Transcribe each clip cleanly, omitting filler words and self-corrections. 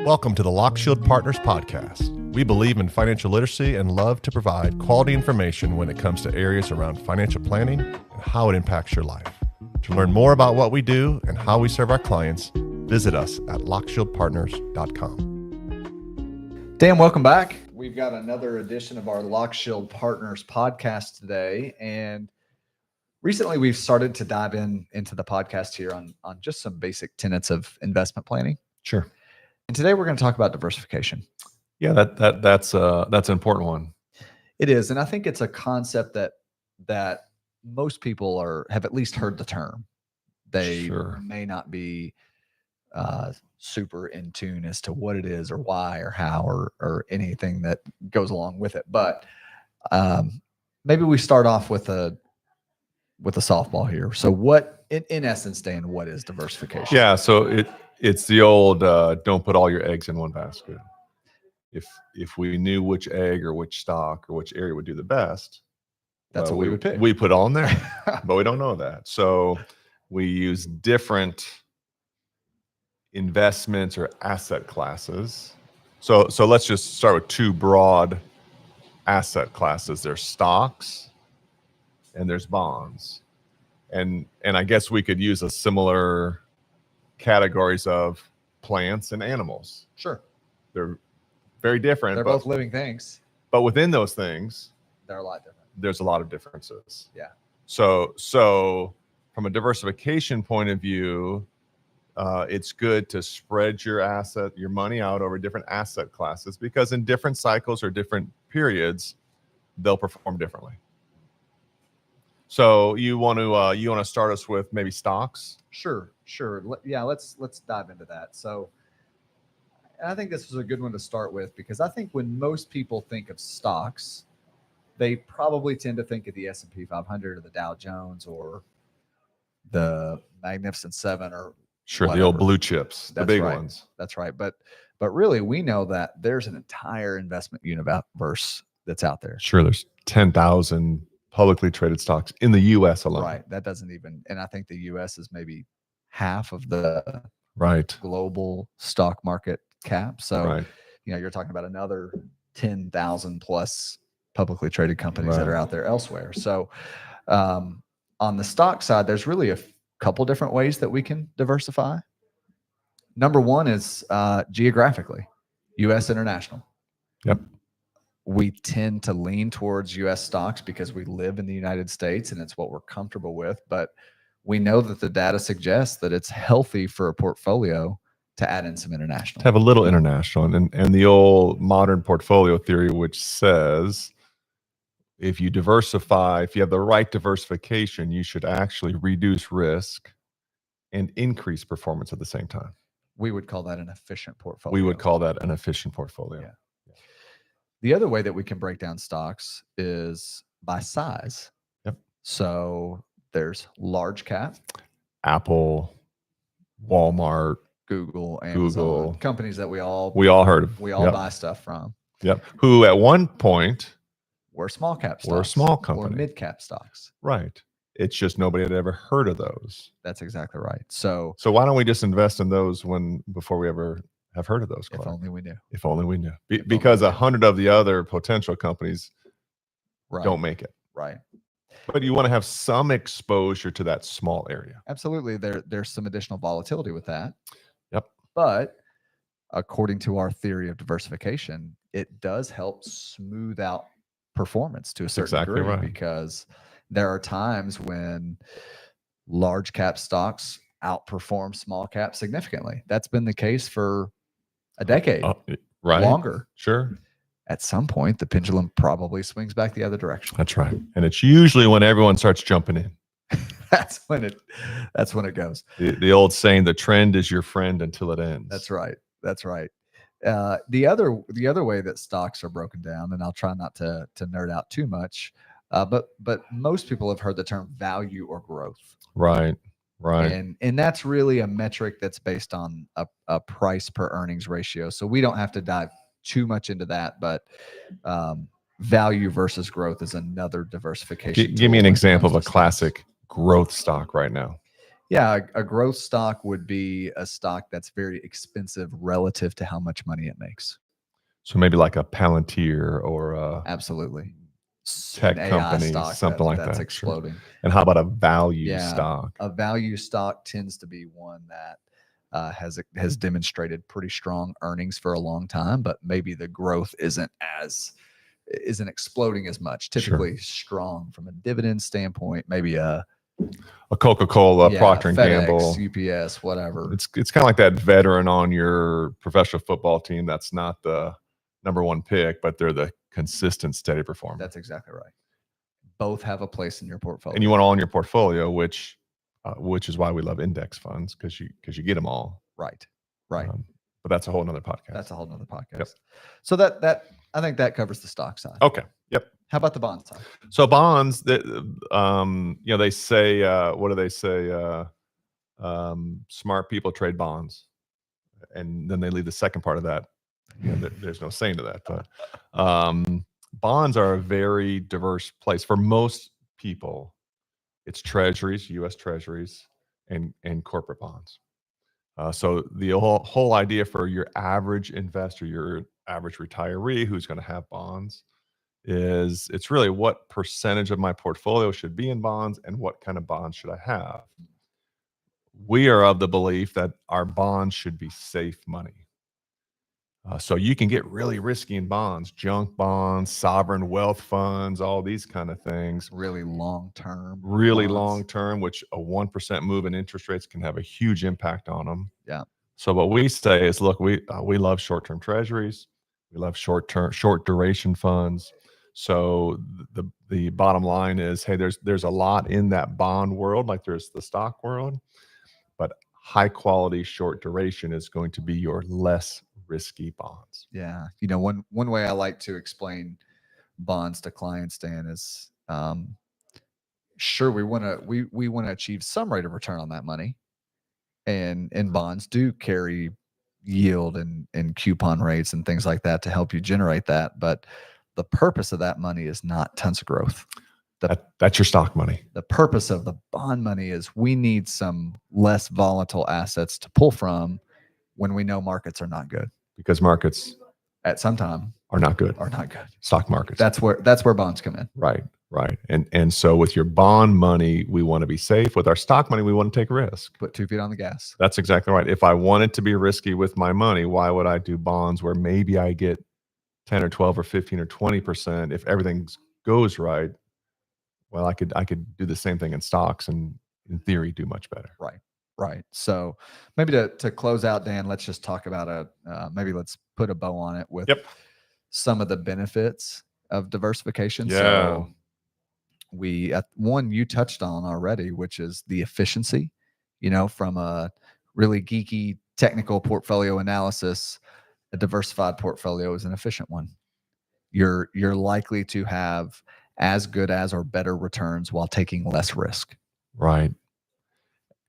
Welcome to the Lockshield Partners Podcast. We believe in financial literacy and love to provide quality information when it comes to areas around financial planning and how it impacts your life. To learn more about what we do and how we serve our clients, visit us at lockshieldpartners.com. Dan, welcome back. We've got another edition of our Lockshield Partners Podcast today. And recently we've started to dive into the podcast here on just some basic tenets of investment planning. Sure. And today we're going to talk about diversification. Yeah, that's an important one. It is, and I think it's a concept that most people have at least heard the term. They may not be super in tune as to what it is or why or how or anything that goes along with it. But maybe we start off with a softball here. So what, in essence, Dan, what is diversification? Yeah, so it's the old don't put all your eggs in one basket. If we knew which egg or which stock or which area would do the best, that's what we would pick. We put all in there, but we don't know that. So we use different investments or asset classes. So let's just start with two broad asset classes. There's stocks and there's bonds. And I guess we could use a similar categories of plants and animals. Sure. They're very different. They're both living things. But within those things, they're a lot different. There's a lot of differences. Yeah. So from a diversification point of view, it's good to spread your money out over different asset classes, because in different cycles or different periods, they'll perform differently. So you want to start us with maybe stocks? Sure. Yeah, let's dive into that. So I think this was a good one to start with, because I think when most people think of stocks, they probably tend to think of the S&P 500 or the Dow Jones or the Magnificent Seven or whatever. The old blue chips, the big ones. That's right. But really, we know that there's an entire investment universe that's out there. Sure, there's 10,000 publicly traded stocks in the U.S. alone. Right. That doesn't even, and I think the U.S. is maybe half of the global stock market cap. So, you're talking about another 10,000 plus publicly traded companies that are out there elsewhere. So, on the stock side, there's really a couple different ways that we can diversify. Number one is geographically, U.S. international. Yep. We tend to lean towards U.S. stocks because we live in the United States and it's what we're comfortable with. But we know that the data suggests that it's healthy for a portfolio to add in some international. To have a little international. And the old modern portfolio theory, which says if you diversify, if you have the right diversification, you should actually reduce risk and increase performance at the same time. We would call that an efficient portfolio. We would call that an efficient portfolio. Yeah. The other way that we can break down stocks is by size. Yep. So there's large cap. Apple, Walmart, Google, Amazon, companies that we all heard of. We all buy stuff from. Yep. Who at one point were small cap stocks. Were a small company. Or mid cap stocks. Right. It's just nobody had ever heard of those. That's exactly right. So why don't we just invest in those before we ever have heard of those? If only we knew. If only we knew. Because 100 of the other potential companies don't make it. Right. But you want to have some exposure to that small area. Absolutely. There's some additional volatility with that. Yep. But according to our theory of diversification, it does help smooth out performance to a certain degree, because there are times when large cap stocks outperform small cap significantly. That's been the case for a decade, longer. Sure. At some point, the pendulum probably swings back the other direction. That's right. And it's usually when everyone starts jumping in. That's when it goes. The old saying, the trend is your friend until it ends. That's right. The other way that stocks are broken down, and I'll try not to nerd out too much, but most people have heard the term value or growth. Right. And that's really a metric that's based on a price per earnings ratio. So we don't have to dive too much into that, but value versus growth is another diversification. Give me an example of a classic growth stock right now. Yeah, a growth stock would be a stock that's very expensive relative to how much money it makes. So maybe like a Palantir or a Absolutely. tech An AI company, stock something like that's that. exploding. Sure. And how about a value Yeah, stock? a value stock tends to be one that has demonstrated pretty strong earnings for a long time, but maybe the growth isn't exploding as much. Typically strong from a dividend standpoint. Maybe a Coca-Cola, Procter and FedEx, Gamble, UPS, whatever. It's kind of like that veteran on your professional football team that's not the number one pick, but they're the consistent, steady performer. That's exactly right. Both have a place in your portfolio, and you want all in your portfolio, which is why we love index funds, because you get them all. Right. But that's a whole nother podcast. Yep. So that I think that covers the stock side. Okay. Yep. How about the bond side? So bonds, that they say, what do they say? Smart people trade bonds, and then they leave the second part of that. There's no saying to that, but bonds are a very diverse place for most people. It's treasuries, U.S. treasuries, and corporate bonds. So the whole idea for your average investor, your average retiree who's going to have bonds, is it's really what percentage of my portfolio should be in bonds and what kind of bonds should I have. We are of the belief that our bonds should be safe money. So you can get really risky in bonds, junk bonds, sovereign wealth funds, all these kind of things. Really long term, which a 1% move in interest rates can have a huge impact on them. Yeah. So what we say is, look, we love short-term treasuries. We love short duration funds. So the bottom line is, hey, there's a lot in that bond world, like there's the stock world, but high quality short duration is going to be your less risky bonds. Yeah. One way I like to explain bonds to clients, Dan, is sure, we want to achieve some rate of return on that money, and bonds do carry yield and coupon rates and things like that to help you generate that, but the purpose of that money is not tons of growth. That's your stock money. The purpose of the bond money is we need some less volatile assets to pull from when we know markets are not good, because markets at some time are not good. Stock markets. That's where bonds come in. Right. And so with your bond money, we want to be safe. With our stock money, we want to take risk. Put 2 feet on the gas. That's exactly right. If I wanted to be risky with my money, why would I do bonds where maybe I get 10 or 12 or 15 or 20% if everything goes right? Well, I could do the same thing in stocks and in theory do much better. Right. So maybe to close out, Dan, let's just talk about maybe let's put a bow on it with some of the benefits of diversification. Yeah. So one you touched on already, which is the efficiency. From a really geeky technical portfolio analysis, a diversified portfolio is an efficient one. You're likely to have as good as or better returns while taking less risk. Right.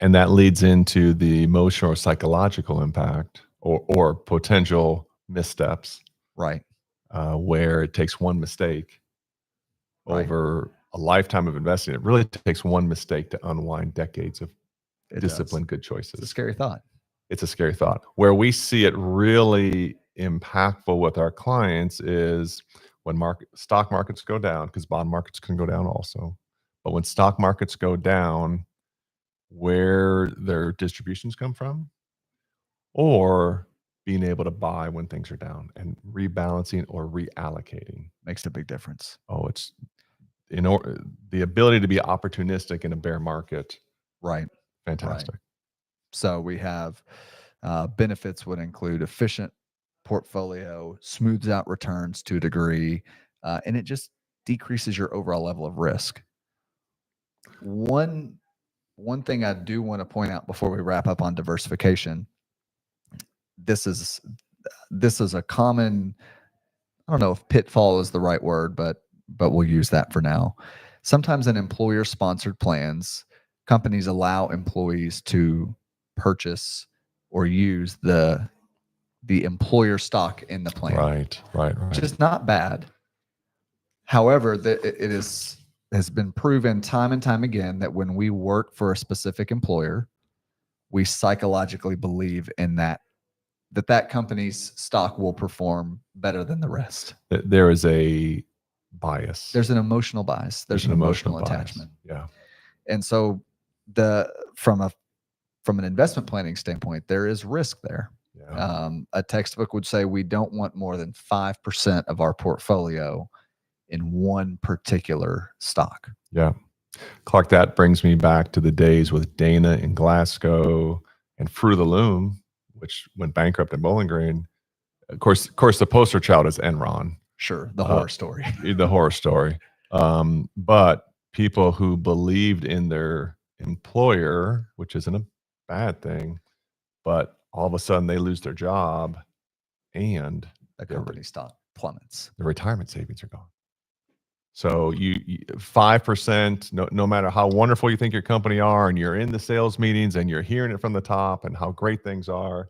And that leads into the emotional or psychological impact or potential missteps. Right. Where it takes one mistake over a lifetime of investing. It really takes one mistake to unwind decades of disciplined, good choices. It's a scary thought. It's a scary thought. Where we see it really impactful with our clients is when stock markets go down, because bond markets can go down also. But when stock markets go down, where their distributions come from, or being able to buy when things are down and rebalancing or reallocating makes a big difference. Oh, it's the ability to be opportunistic in a bear market. Right. Fantastic. Right. So we have benefits would include efficient portfolio, smooths out returns to a degree, and it just decreases your overall level of risk. One thing I do want to point out before we wrap up on diversification, this is a common, I don't know if pitfall is the right word, but we'll use that for now. Sometimes in employer-sponsored plans, companies allow employees to purchase or use the employer stock in the plan. Right. Which is not bad. However, it is has been proven time and time again that when we work for a specific employer, we psychologically believe in that company's stock will perform better than the rest. There is a bias. There's an emotional bias. There's an emotional attachment. Yeah. And so from an investment planning standpoint, there is risk there. Yeah. A textbook would say we don't want more than 5% of our portfolio in one particular stock. Yeah. Clark, that brings me back to the days with Dana in Glasgow and Fruit of the Loom, which went bankrupt in Bowling Green. Of course, the poster child is Enron. Sure, the horror story. The horror story. But people who believed in their employer, which isn't a bad thing, but all of a sudden they lose their job and the company stock plummets. The retirement savings are gone. So you 5%, no matter how wonderful you think your company are, and you're in the sales meetings and you're hearing it from the top and how great things are,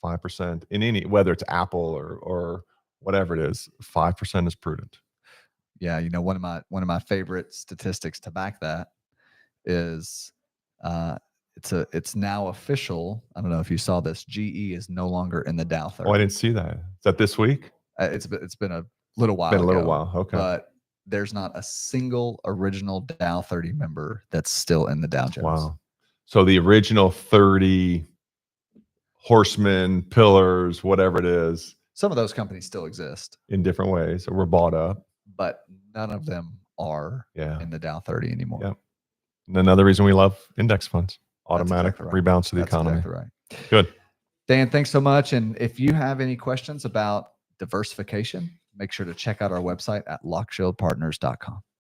5% in any, whether it's Apple or whatever it is, 5% is prudent. Yeah, you know, one of my favorite statistics to back that is it's now official. I don't know if you saw this. GE is no longer in the Dow 30. Oh, I didn't see that. Is that this week? It's been a little while. Been a little while. Okay. But there's not a single original Dow 30 member that's still in the Dow Jones. Wow. So the original 30 horsemen, pillars, whatever it is. Some of those companies still exist in different ways, or were bought up, but none of them are in the Dow 30 anymore. Yep. And another reason we love index funds, automatic exactly right. rebounds to the That's economy. Exactly right. Good. Dan, thanks so much. And if you have any questions about diversification, make sure to check out our website at lockshieldpartners.com.